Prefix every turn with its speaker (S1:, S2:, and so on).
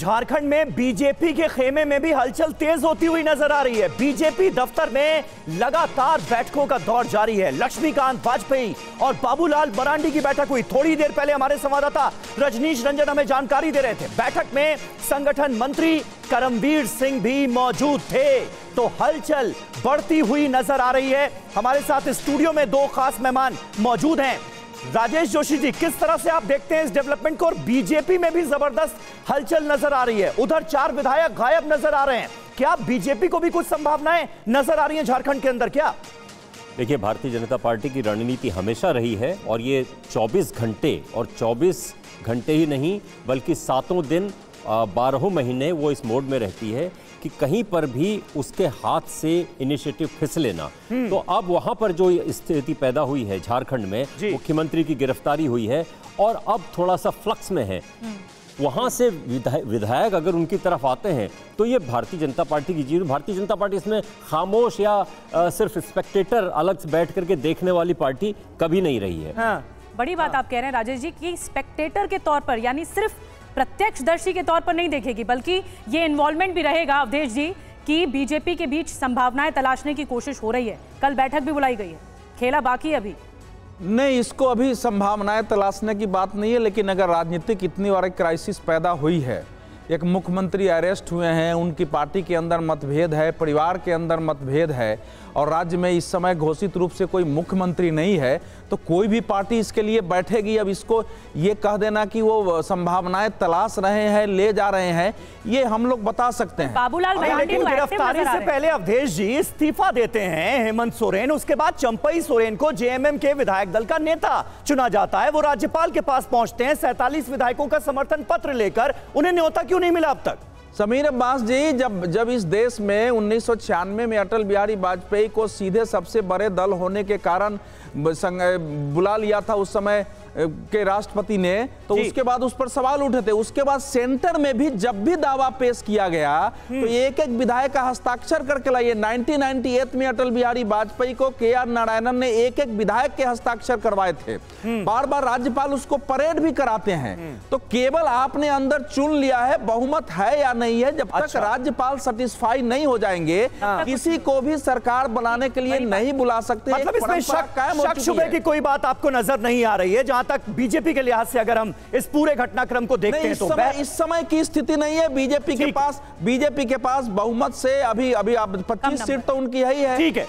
S1: झारखंड में बीजेपी के खेमे में भी हलचल तेज होती हुई नजर आ रही है। बीजेपी दफ्तर में लगातार बैठकों का दौर जारी है। लक्ष्मीकांत वाजपेयी और बाबूलाल मरांडी की बैठक हुई। थोड़ी देर पहले हमारे संवाददाता रजनीश रंजन हमें जानकारी दे रहे थे, बैठक में संगठन मंत्री करमबीर सिंह भी मौजूद थे। तो हलचल बढ़ती हुई नजर आ रही है। हमारे साथ स्टूडियो में दो खास मेहमान मौजूद हैं। राजेश जोशी जी, किस तरह से आप देखते हैं इस डेवलपमेंट को? और बीजेपी में भी जबरदस्त हलचल नजर आ रही है। उधर 4 विधायक गायब नजर आ रहे हैं। क्या बीजेपी को भी कुछ संभावनाएं नजर आ रही हैं झारखंड के अंदर? क्या
S2: देखिए, भारतीय जनता पार्टी की रणनीति हमेशा रही है और ये 24 घंटे और 24 घंटे ही नहीं बल्कि 7 दिन 12 महीने वो इस मोड में रहती है कि कहीं पर भी उसके हाथ से इनिशिएटिव फिसले ना। तो अब वहां पर जो स्थिति पैदा हुई है झारखंड में, मुख्यमंत्री की गिरफ्तारी हुई है और अब थोड़ा सा फ्लक्स में है। वहां से विधायक अगर उनकी तरफ आते हैं तो ये भारतीय जनता पार्टी की जीत। भारतीय जनता पार्टी इसमें खामोश या सिर्फ स्पेक्टेटर अलग से बैठ करके देखने वाली पार्टी कभी नहीं रही है।
S3: हाँ। बड़ी बात आप कह रहे हैं राजेश जी कि स्पेक्टेटर के तौर पर, यानी सिर्फ प्रत्यक्षदर्शी के तौर पर नहीं देखेगी, बल्कि ये इन्वॉल्वमेंट भी रहेगा अवधेश जी कि बीजेपी के बीच संभावनाएं तलाशने की कोशिश हो रही है। कल बैठक भी बुलाई गई है, खेला बाकी अभी
S4: नहीं। इसको अभी संभावनाएं तलाशने की बात नहीं है, लेकिन अगर राजनीतिक इतनी बड़ी क्राइसिस पैदा हुई है, एक मुख्यमंत्री अरेस्ट हुए हैं, उनकी पार्टी के अंदर मतभेद है, परिवार के अंदर मतभेद है और राज्य में इस समय घोषित रूप से कोई मुख्यमंत्री नहीं है, तो कोई भी पार्टी इसके लिए बैठेगी। अब इसको ये कह देना कि वो संभावनाएं तलाश रहे हैं, ले जा रहे हैं, ये हम लोग बता सकते हैं।
S3: बाबूलाल मरांडी
S1: गिरफ्तारी से पहले अवधेश जी इस्तीफा देते हैं हेमंत सोरेन, उसके बाद चंपई सोरेन को जेएमएम के विधायक दल का नेता चुना जाता है। वो राज्यपाल के पास पहुंचते हैं 47 विधायकों का समर्थन पत्र लेकर। उन्हें न्योता क्यों नहीं मिला अब तक?
S4: समीर अब्बास जी, जब इस देश में 1996 में अटल बिहारी वाजपेयी को सीधे सबसे बड़े दल होने के कारण बुला लिया था उस समय के राष्ट्रपति ने, तो उसके बाद उस पर सवाल उठे थे। उसके बाद सेंटर में भी जब भी दावा पेश किया गया तो एक एक विधायक का हस्ताक्षर करके लाइए। 1998 में अटल बिहारी वाजपेयी को KR नारायणन ने एक एक विधायक के हस्ताक्षर करवाए थे। बार बार राज्यपाल उसको परेड भी कराते हैं। तो केवल आपने अंदर चुन लिया है, बहुमत है या नहीं है, जब तक राज्यपाल सेटिस्फाई नहीं हो जाएंगे किसी को भी सरकार बनाने के लिए नहीं बुला सकते।
S1: मतलब इसमें शक शुबे की कोई बात आपको नजर नहीं आ रही है जहां तक बीजेपी के लिहाज से अगर हम इस पूरे घटनाक्रम को देखते हैं? तो
S4: इस समय की स्थिति नहीं है। बीजेपी के पास बहुमत से अभी 25 सीट तो उनकी ही है।
S1: ठीक है।